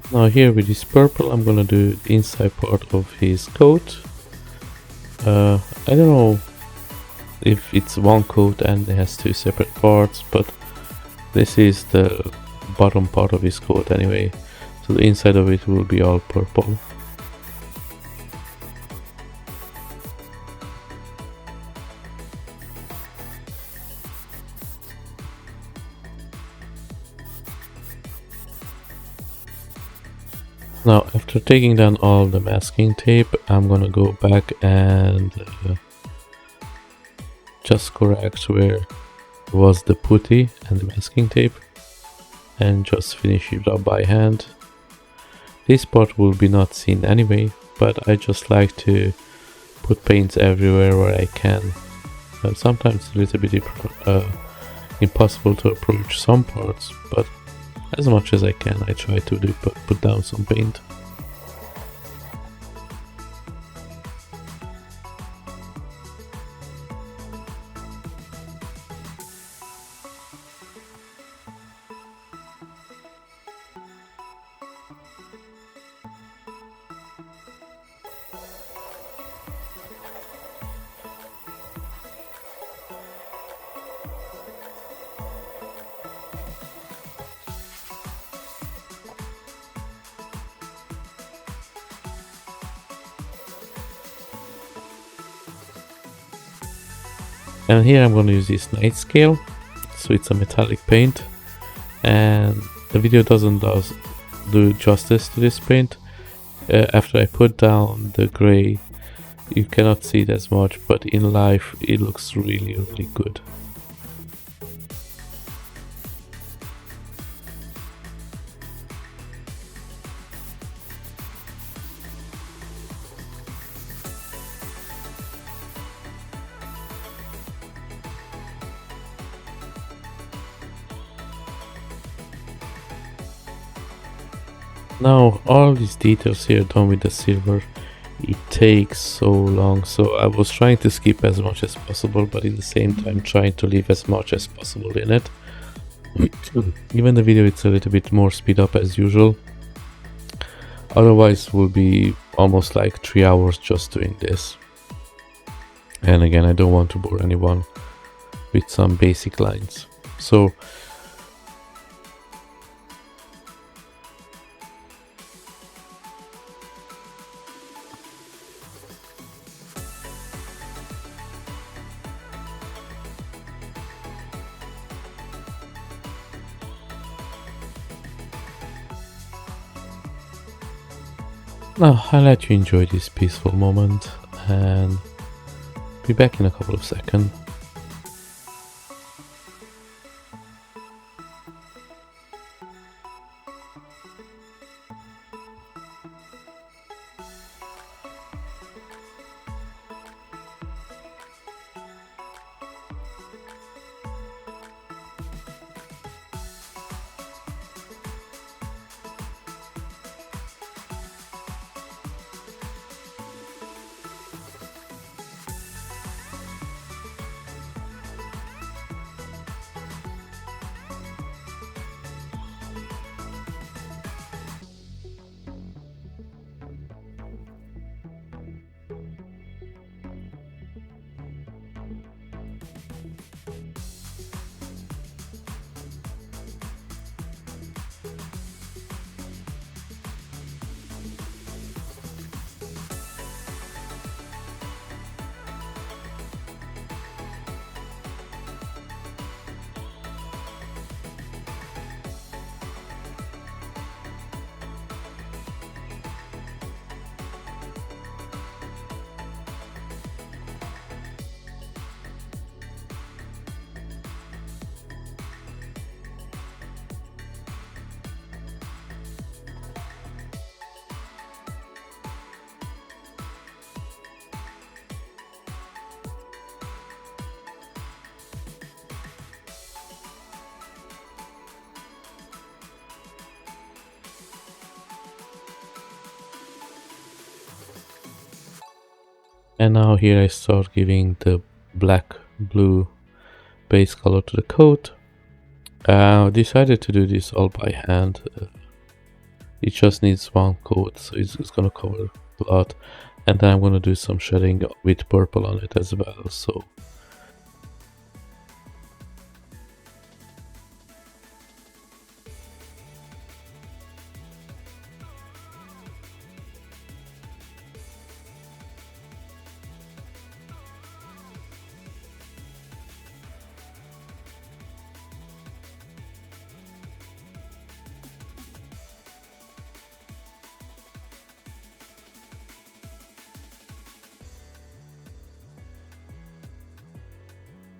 Now here with this purple, I'm gonna do the inside part of his coat. I don't know if it's one coat and it has two separate parts, but this is the bottom part of his coat anyway, so the inside of it will be all purple. Now after taking down all the masking tape, I'm gonna go back and just correct where was the putty and the masking tape and just finish it up by hand. This part will be not seen anyway, but I just like to put paints everywhere where I can. Sometimes it's a little bit impossible to approach some parts, but as much as I can I try to put down some paint. And here I'm going to use this night scale, so it's a metallic paint, and the video doesn't do justice to this paint. After I put down the gray, you cannot see it as much, but in life it looks really good. Now all these details here done with the silver, it takes so long, so I was trying to skip as much as possible, but in the same time trying to leave as much as possible in it. Even the video it's a little bit more speed up as usual, otherwise will be almost like 3 hours just doing this. And again, I don't want to bore anyone with some basic lines, so now I'll let you enjoy this peaceful moment and be back in a couple of seconds. And now here I start giving the black blue base color to the coat. Decided to do this all by hand. It just needs one coat, so it's gonna cover a lot. And then I'm gonna do some shading with purple on it as well. So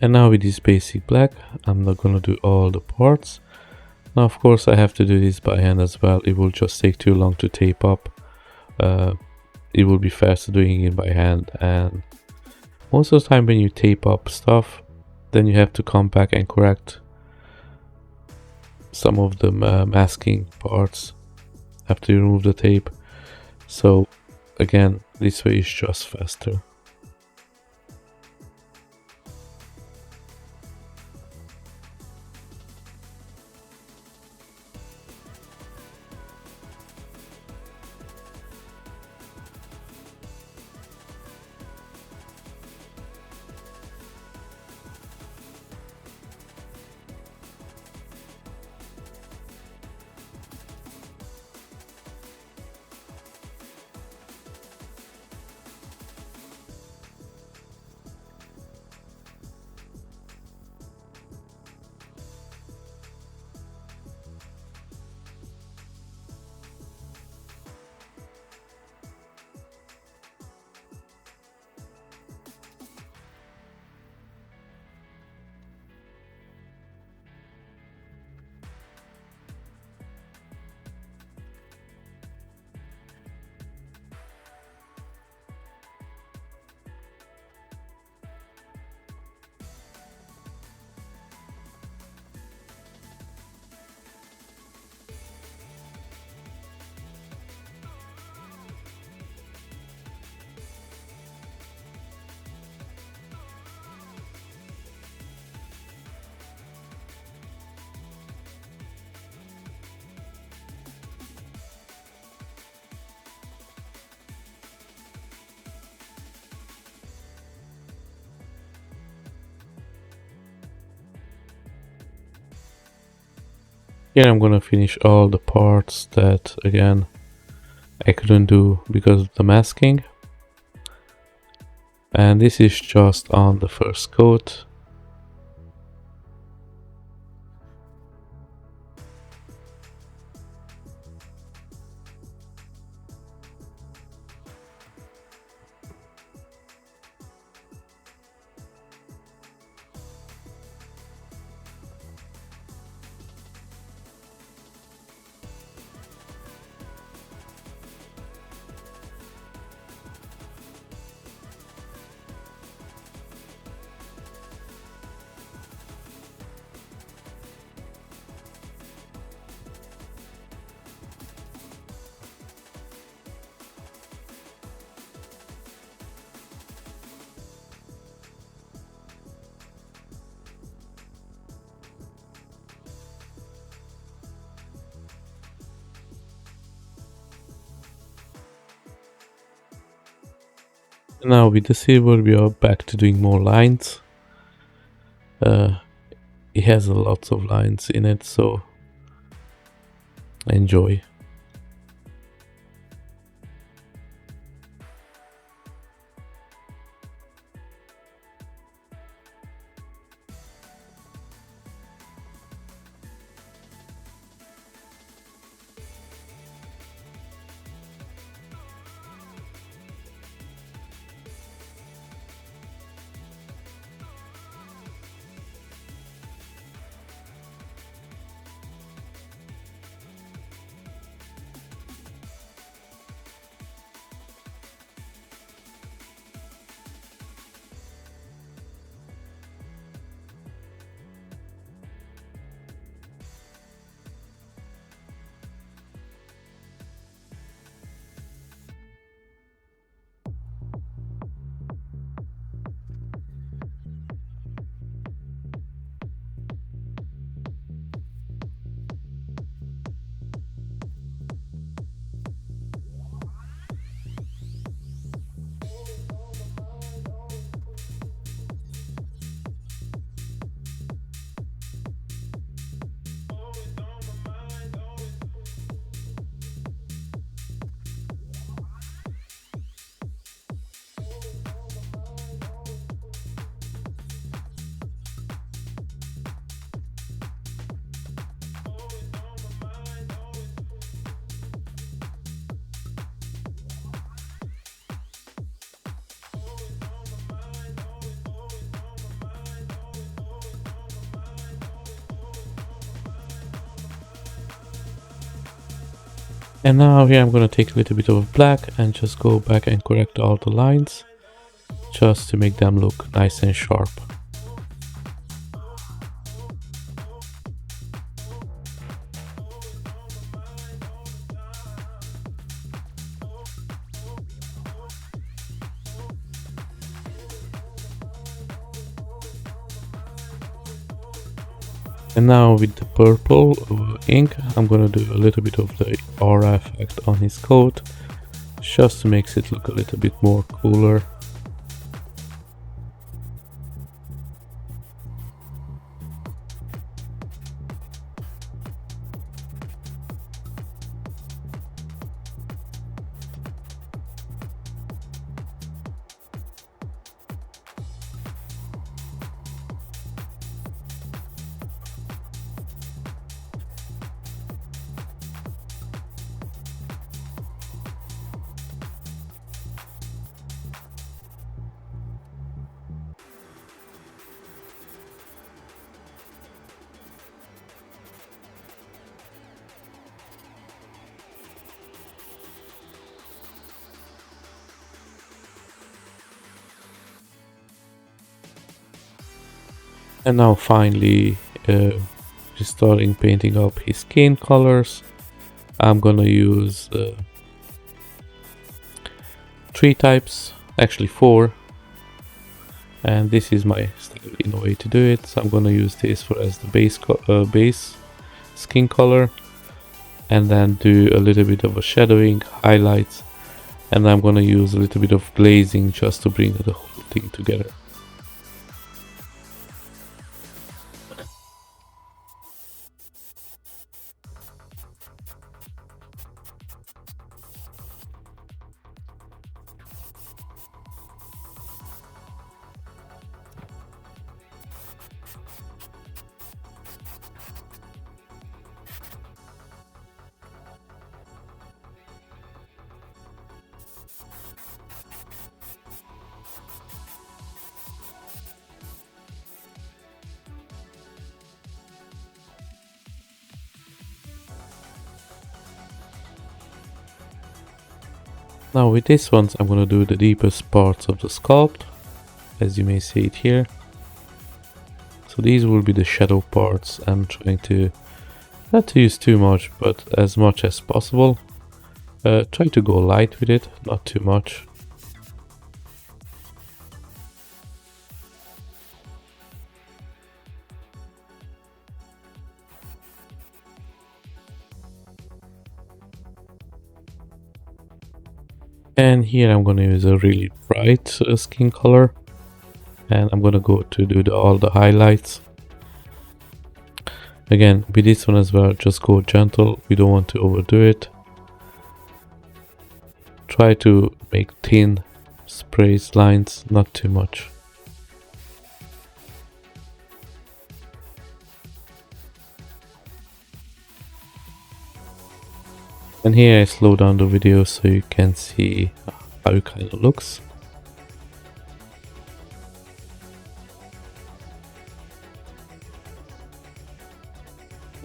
and now with this basic black, I'm not gonna do all the parts. Now of course I have to do this by hand as well. It will just take too long to tape up. It will be faster doing it by hand, and most of the time when you tape up stuff, then you have to come back and correct some of the masking parts after you remove the tape. So again, this way is just faster. Here I'm gonna finish all the parts that again I couldn't do because of the masking. And this is just on the first coat. Now with the silver we are back to doing more lines. It has a lot of lines in it, so enjoy. And now here I'm gonna take a little bit of black and just go back and correct all the lines, just to make them look nice and sharp. And now with the purple ink, I'm gonna do a little bit of the aura effect on his coat, just to make it look a little bit more cooler. And now finally, starting painting up his skin colors. I'm gonna use 3 types, actually 4, and this is my style in a way to do it. So I'm gonna use this for as the base skin color, and then do a little bit of a shadowing, highlights, and I'm gonna use a little bit of glazing just to bring the whole thing together. Now with this ones, I'm gonna do the deepest parts of the sculpt, as you may see it here. So these will be the shadow parts. I'm trying to not to use too much, but as much as possible. Try to go light with it, not too much. And here I'm going to use a really bright skin color, and I'm going to go to do all the highlights. Again, with this one as well, just go gentle. We don't want to overdo it. Try to make thin sprays lines, not too much. And here I slow down the video so you can see how it kind of looks.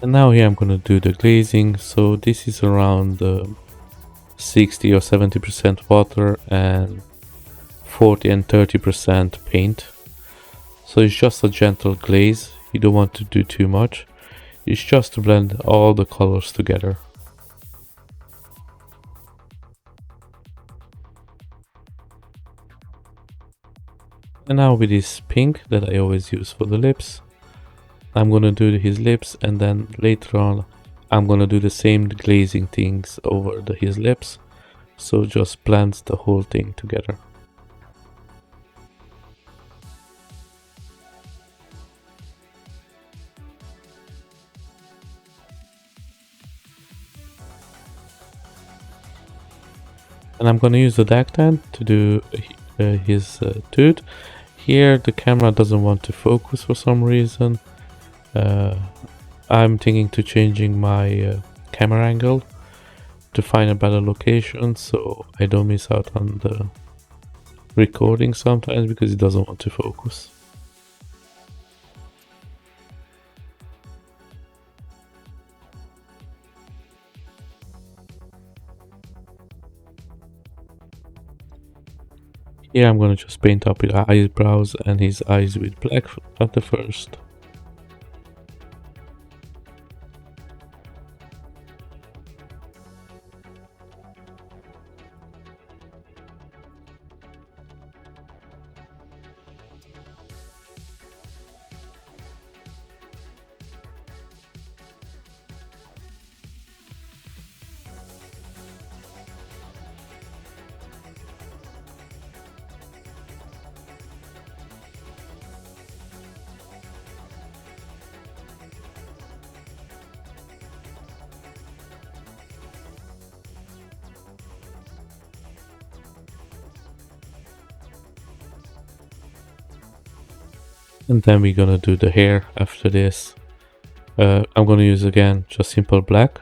And now here I'm gonna do the glazing. So this is around 60 or 70% water and 40 and 30% paint. So it's just a gentle glaze. You don't want to do too much. It's just to blend all the colors together. And now with this pink that I always use for the lips, I'm gonna do his lips, and then later on I'm gonna do the same glazing things over his lips, so just blends the whole thing together. And I'm gonna use the dark tan to do his tooth. Here the camera doesn't want to focus for some reason. I'm thinking to changing my camera angle to find a better location so I don't miss out on the recording sometimes because it doesn't want to focus. Here I'm gonna just paint up his eyebrows and his eyes with black at the first. And then we're gonna do the hair after this. I'm gonna use again just simple black.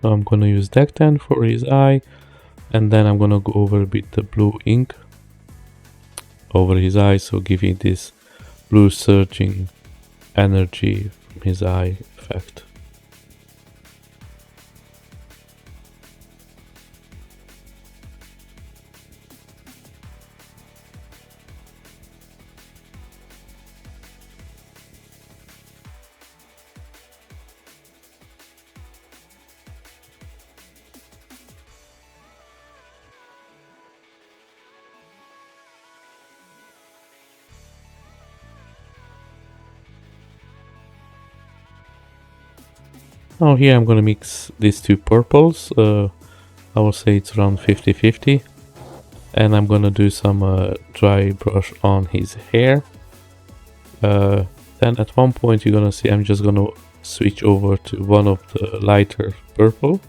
So I'm gonna use deck 10 for his eye, and then I'm gonna go over with the blue ink over his eye, so giving this blue surging energy from his eye effect. Now here I'm gonna mix these two purples. I will say it's around 50-50. And I'm gonna do some dry brush on his hair. Then at one point you're gonna see I'm just gonna switch over to one of the lighter purple.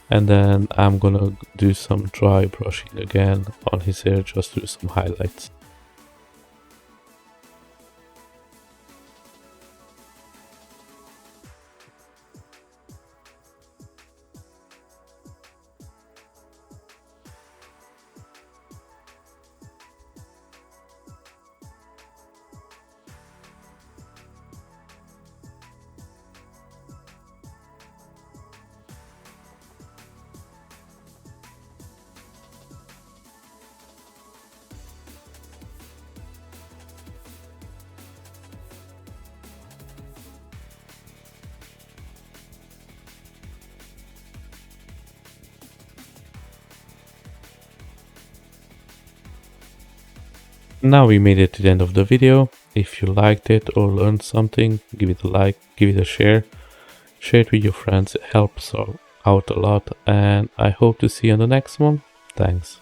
And then I'm gonna do some dry brushing again on his hair just to do some highlights. Now we made it to the end of the video. If you liked it or learned something, give it a like, give it a share. Share it with your friends, it helps out a lot, and I hope to see you on the next one. Thanks.